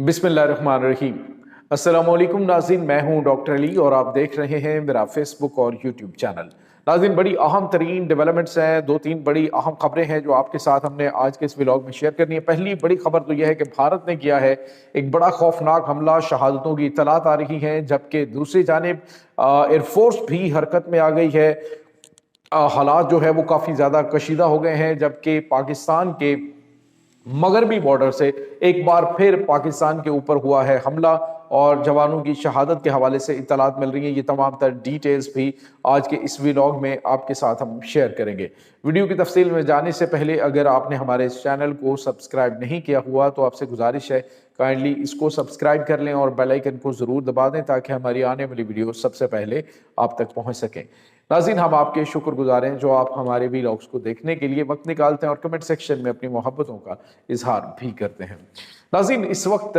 बिस्मिल्लाहिर्रहमानिर्रहीम। अस्सलाम वालेकुम नाज़रीन, मैं हूं डॉक्टर अली और आप देख रहे हैं मेरा फेसबुक और यूट्यूब चैनल। नाज़रीन, बड़ी अहम तरीन डेवलपमेंट्स हैं, दो तीन बड़ी अहम खबरें हैं जो आपके साथ हमने आज के इस व्लॉग में शेयर करनी है। पहली बड़ी खबर तो यह है कि भारत ने किया है एक बड़ा खौफनाक हमला, शहादतों की इत्तलात आ रही हैं, जबकि दूसरी जानिब एयरफोर्स भी हरकत में आ गई है। हालात जो है वो काफ़ी ज़्यादा कशीदा हो गए हैं, जबकि पाकिस्तान के मगरबी बॉर्डर से एक बार फिर पाकिस्तान के ऊपर हुआ है हमला और जवानों की शहादत के हवाले से इत्तलात मिल रही हैं। ये तमाम तर डिटेल्स भी आज के इस व्लॉग में आपके साथ हम शेयर करेंगे। वीडियो की तफसील में जाने से पहले अगर आपने हमारे इस चैनल को सब्सक्राइब नहीं किया हुआ तो आपसे गुजारिश है काइंडली इसको सब्सक्राइब कर लें और बेल आइकन को ज़रूर दबा दें ताकि हमारी आने वाली वीडियो सबसे पहले आप तक पहुँच सकें। नाज़रीन, हम आपके शुक्रगुजार हैं जो आप हमारे व्लॉग्स को देखने के लिए वक्त निकालते हैं और कमेंट सेक्शन में अपनी मोहब्बतों का इजहार भी करते हैं। नाज़रीन, इस वक्त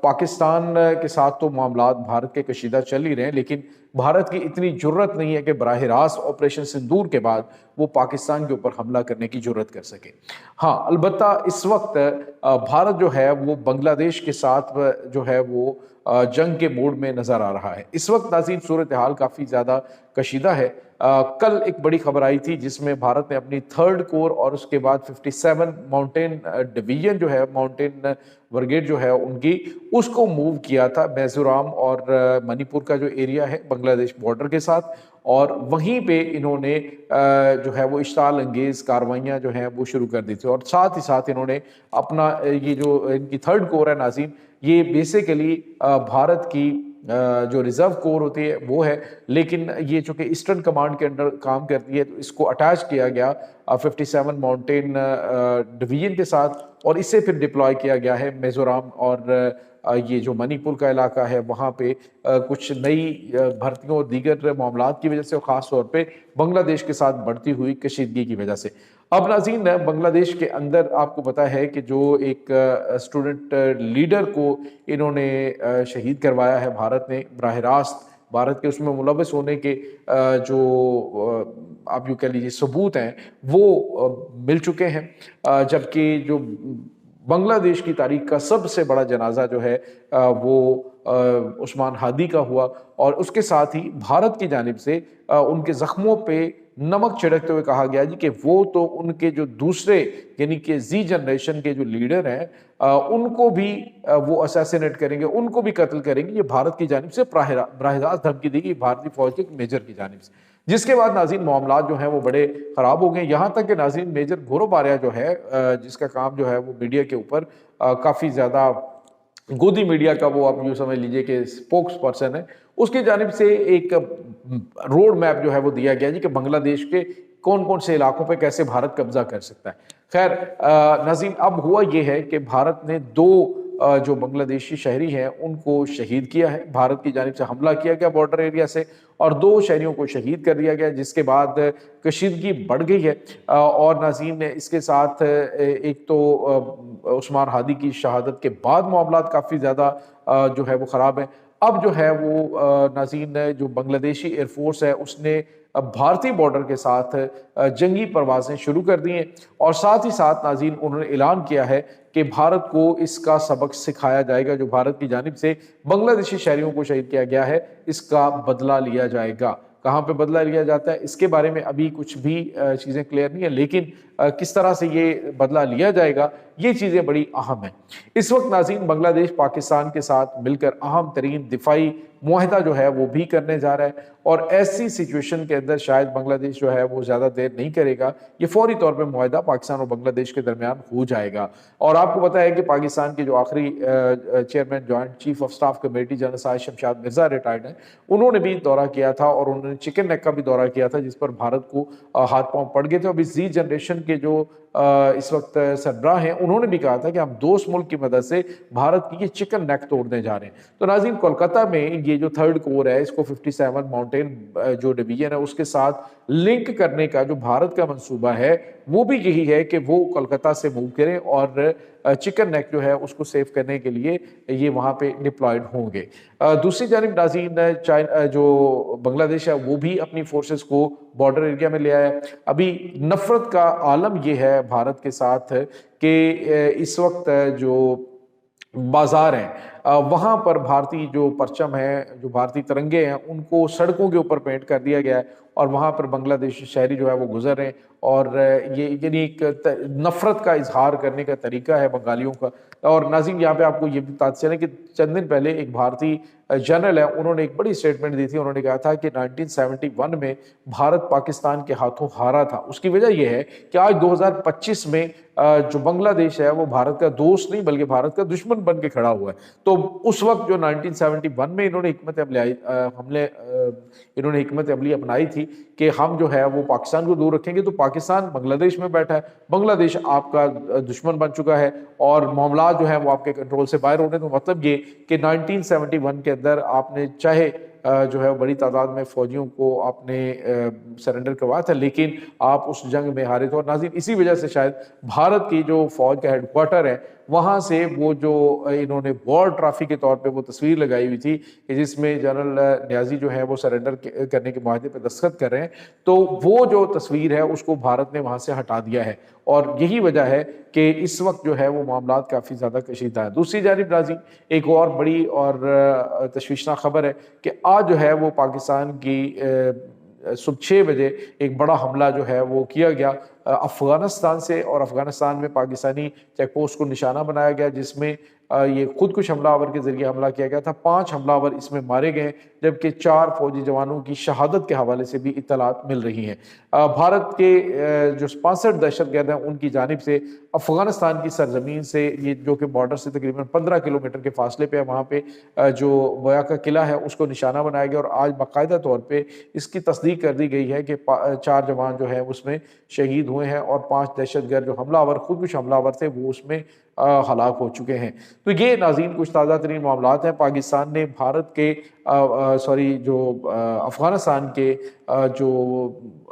पाकिस्तान के साथ तो मामलात भारत के कशीदा चल ही रहे हैं, लेकिन भारत की इतनी जुर्रत नहीं है कि बराह रास्त ऑपरेशन सिंदूर के बाद वो पाकिस्तान के ऊपर हमला करने की जुर्रत कर सके। हाँ, अलबत्ता इस वक्त भारत जो है वो बांग्लादेश के साथ जो है वो जंग के मूड में नजर आ रहा है। इस वक्त नाज़रीन सूरत हाल काफ़ी ज़्यादा कशीदा है। कल एक बड़ी खबर आई थी जिसमें भारत ने अपनी थर्ड कोर और उसके बाद 57 माउंटेन डिवीजन जो है, माउंटेन ब्रिगेड जो है उनकी, उसको मूव किया था मिजोरम और मणिपुर का जो एरिया है बांग्लादेश बॉर्डर के साथ, और वहीं पे इन्होंने जो है वो इश्ताल अंगेज कार्रवाइयाँ जो हैं वो शुरू कर दी थी। और साथ ही साथ इन्होंने अपना ये जो इनकी थर्ड कोर है नाज़रीन, ये बेसिकली भारत की जो रिजर्व कोर होती है वो है, लेकिन ये चूंकि ईस्टर्न कमांड के अंडर काम करती है तो इसको अटैच किया गया 57 माउंटेन डिवीजन के साथ, और इससे फिर डिप्लॉय किया गया है मिजोरम और ये जो मणिपुर का इलाका है वहाँ पे कुछ नई भर्तियों और दीगर मामलात की वजह से, और ख़ास तौर पे बांग्लादेश के साथ बढ़ती हुई कशीदगी की वजह से। अब नाज़रीन, बांग्लादेश के अंदर आपको पता है कि जो एक स्टूडेंट लीडर को इन्होंने शहीद करवाया है भारत ने, बराह रास्त भारत के उसमें मुलव्वस होने के जो आप यूँ कह लीजिए सबूत हैं वो मिल चुके हैं, जबकि जो बांग्लादेश की तारीख का सबसे बड़ा जनाजा जो है वो उस्मान हादी का हुआ, और उसके साथ ही भारत की जानिब से उनके ज़ख्मों पे नमक छिड़कते हुए कहा गया जी कि वो तो उनके जो दूसरे यानी कि जी जनरेशन के जो लीडर हैं उनको भी वो असैसिनेट करेंगे, उनको भी कत्ल करेंगे। ये भारत की जानिब से बराह रास्त धमकी दी गई भारतीय फौज के मेजर की जानिब से, जिसके बाद नाज़रीन मामलात जो हैं वो बड़े ख़राब हो गए। यहाँ तक कि नाज़रीन मेजर घोरोबारिया जो है जिसका काम जो है वो मीडिया के ऊपर काफ़ी ज़्यादा गोदी मीडिया का, वो आप यूँ समझ लीजिए कि स्पोक्स पर्सन है, उसकी जानिब से एक रोड मैप जो है वो दिया गया जी कि बांग्लादेश के कौन कौन से इलाकों पे कैसे भारत कब्जा कर सकता है। खैर नाज़रीन, अब हुआ ये है कि भारत ने दो जो बांग्लादेशी शहरी हैं उनको शहीद किया है, भारत की जानिब से हमला किया गया बॉर्डर एरिया से और दो शहरियों को शहीद कर दिया गया, जिसके बाद कशीदगी बढ़ गई है। और नाज़रीन इसके साथ एक तो उस्मान हादी की शहादत के बाद मामलात काफ़ी ज़्यादा जो है वो ख़राब है। अब जो है वो नाज़रीन जो बांग्लादेशी एयरफोर्स है उसने भारतीय बॉर्डर के साथ जंगी परवाज़ें शुरू कर दी हैं, और साथ ही साथ नाज़रीन उन्होंने ऐलान किया है कि भारत को इसका सबक सिखाया जाएगा। जो भारत की जानिब से बांग्लादेशी शहरियों को शहीद किया गया है इसका बदला लिया जाएगा। कहाँ पे बदला लिया जाता है इसके बारे में अभी कुछ भी चीज़ें क्लियर नहीं है, लेकिन किस तरह से ये बदला लिया जाएगा ये चीज़ें बड़ी अहम हैं। इस वक्त नाज़रीन बांग्लादेश पाकिस्तान के साथ मिलकर अहम तरीन दिफाई मुआहदा जो है वो भी करने जा रहा है, और ऐसी सिचुएशन के अंदर शायद बांग्लादेश जो है वो ज़्यादा देर नहीं करेगा, ये फौरी तौर पर मुआहदा पाकिस्तान और बांग्लादेश के दरमियान हो जाएगा। और आपको पता है कि पाकिस्तान के जो आखिरी chairman joint chief of staff committee general Sahib Shamshad Mirza retired हैं, उन्होंने भी दौरा किया था और उन्होंने चिकन नेक का भी दौरा किया था, जिस पर भारत को हाथ पांव पड़ गए थे। अब इस जी जनरेशन के जो इस वक्त सरबराह हैं उन्होंने भी कहा था कि हम दोस्त मुल्क की मदद से भारत की ये चिकन नेक तोड़ने जा रहे हैं। तो नाज़रीन कोलकाता में ये जो थर्ड कोर है इसको 57 माउंटेन जो डिवीजन है उसके साथ लिंक करने का जो भारत का मंसूबा है वो भी यही है कि वो कोलकाता से मूव करें और चिकन नेक जो है उसको सेव करने के लिए ये वहाँ पे डिप्लॉयड होंगे। दूसरी जानिब नाज़रीन चाइना जो बांग्लादेश है वो भी अपनी फोर्सेस को बॉर्डर एरिया में ले आया है। अभी नफरत का आलम ये है भारत के साथ कि इस वक्त जो बाजार हैं वहाँ पर भारतीय जो परचम है, जो भारतीय तिरंगे हैं, उनको सड़कों के ऊपर पेंट कर दिया गया है और वहाँ पर बांग्लादेशी शहरी जो है वो गुजर रहे हैं। और ये यानी एक नफरत का इजहार करने का तरीका है बंगालियों का। और नाज़रीन, यहाँ पे आपको ये भी बता चलें कि चंद दिन पहले एक भारतीय जनरल है, उन्होंने एक बड़ी स्टेटमेंट दी थी। उन्होंने कहा था कि 1971 में भारत पाकिस्तान के हाथों हारा था। उसकी वजह यह है कि आज 2025 में जो बांग्लादेश है वो भारत का दोस्त नहीं बल्कि भारत का दुश्मन बन के खड़ा हुआ है। तो उस वक्त जो 1971 में इन्होंने हिकमत अमली अपनाई थी कि हम जो है वो पाकिस्तान को दूर रखेंगे, तो पाकिस्तान बांग्लादेश में बैठा है, बांग्लादेश आपका दुश्मन बन चुका है और मामला जो है वो आपके कंट्रोल से बाहर होने। तो मतलब ये कि 1971 के अंदर आपने चाहे जो है बड़ी तादाद में फौजियों को आपने सरेंडर करवाया था, लेकिन आप उस जंग में हारे थे। और नाज़रीन, इसी वजह से शायद भारत की जो फौज का हेडक्वार्टर है वहाँ से वो जो इन्होंने वॉर ट्रॉफी के तौर पे वो तस्वीर लगाई हुई थी कि जिसमें जनरल न्याजी जो है वो सरेंडर करने के माहदे पे दस्तखत कर रहे हैं, तो वो जो तस्वीर है उसको भारत ने वहाँ से हटा दिया है। और यही वजह है कि इस वक्त जो है वो मामला काफ़ी ज़्यादा कशीदा है। दूसरी जानिब नाज़रीन, एक और बड़ी और तशवीशनाक खबर है कि आज जो है वो पाकिस्तान की सुबह 6 बजे एक बड़ा हमला जो है वो किया गया अफगानिस्तान से, और अफगानिस्तान में पाकिस्तानी चेक पोस्ट को निशाना बनाया गया, जिसमें ये खुदकुश हमलावर के जरिए हमला किया गया था। 5 हमलावर इसमें मारे गए, जबकि 4 फौजी जवानों की शहादत के हवाले से भी इत्तलात मिल रही हैं। भारत के जो 65 दहशतगर्द हैं उनकी जानिब से अफगानिस्तान की सरजमीन से, ये जो कि बॉर्डर से तकरीबन 15 किलोमीटर के फासले पे है, वहाँ पे जो बोया का किला है उसको निशाना बनाया गया। और आज बाकायदा तौर पर इसकी तस्दीक कर दी गई है कि 4 जवान जो है उसमें शहीद हुए हैं और 5 दहशतगर्द जो हमलावर खुदकुश हमलावर थे वो उसमें हलाक हो चुके हैं। तो ये नाज़रीन कुछ ताज़ा तरीन मामलात हैं। पाकिस्तान ने भारत के अफ़गानिस्तान के जो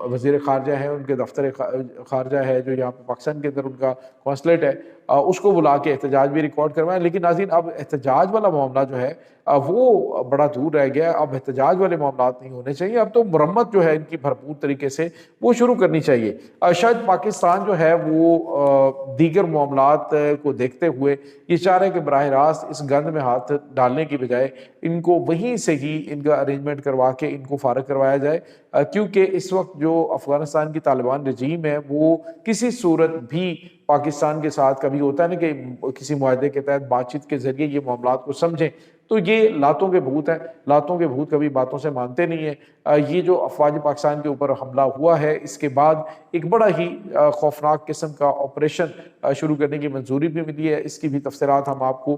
वज़ीर ख़ारजा हैं, उनके दफ्तर ख़ारजा है जो यहाँ पे पाकिस्तान के अंदर उनका कॉन्सुलेट है, उसको बुला के एहतजाज भी रिकॉर्ड करवाएं। लेकिन नाज़रीन, अब एहतजाज वाला मामला जो है वो बड़ा दूर रह गया। अब एहतजाज वाले मामलात नहीं होने चाहिए, अब तो मुरम्मत जो है इनकी भरपूर तरीके से वो शुरू करनी चाहिए। शायद पाकिस्तान जो है वो दीगर मामलात को देखते हुए ये चाह रहे हैं कि बराह रास्त इस गंद में हाथ डालने की बजाय इनको वहीं से ही इनका अरेंजमेंट करवा के इनको फारग करवाया जाए, क्योंकि इस वक्त जो अफगानिस्तान की तालिबान रजीम है वो किसी सूरत भी पाकिस्तान के साथ, कभी होता है ना कि किसी मुआहदे के तहत बातचीत के जरिए ये मामलात को समझें, तो ये लातों के भूत हैं। लातों के भूत कभी बातों से मानते नहीं है। ये जो अफवाज पाकिस्तान के ऊपर हमला हुआ है, इसके बाद एक बड़ा ही खौफनाक किस्म का ऑपरेशन शुरू करने की मंजूरी भी मिली है। इसकी भी तफसीरात हम आपको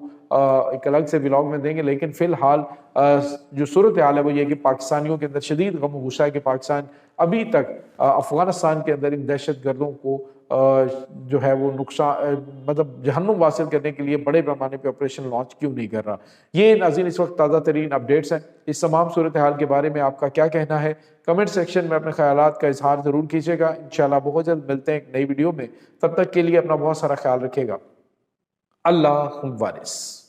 एक अलग से व्लॉग में देंगे। लेकिन फ़िलहाल जो सूरत हाल है वो ये कि पाकिस्तानियों के अंदर शदीद गम और गुस्सा है कि पाकिस्तान अभी तक अफगानिस्तान के अंदर इन दहशत गर्दों को जो है वो नुकसान मतलब जहन्नुम हासिल करने के लिए बड़े पैमाने पे ऑपरेशन लॉन्च क्यों नहीं कर रहा। ये नाज़रीन इस वक्त ताज़ा तरीन अपडेट्स हैं। इस तमाम सूरत हाल के बारे में आपका क्या कहना है, कमेंट सेक्शन में अपने ख्यालात का इजहार ज़रूर कीजिएगा। इंशाल्लाह बहुत जल्द मिलते हैं एक नई वीडियो में। तब तक के लिए अपना बहुत सारा ख्याल रखिएगा। अल्लाह वारिस।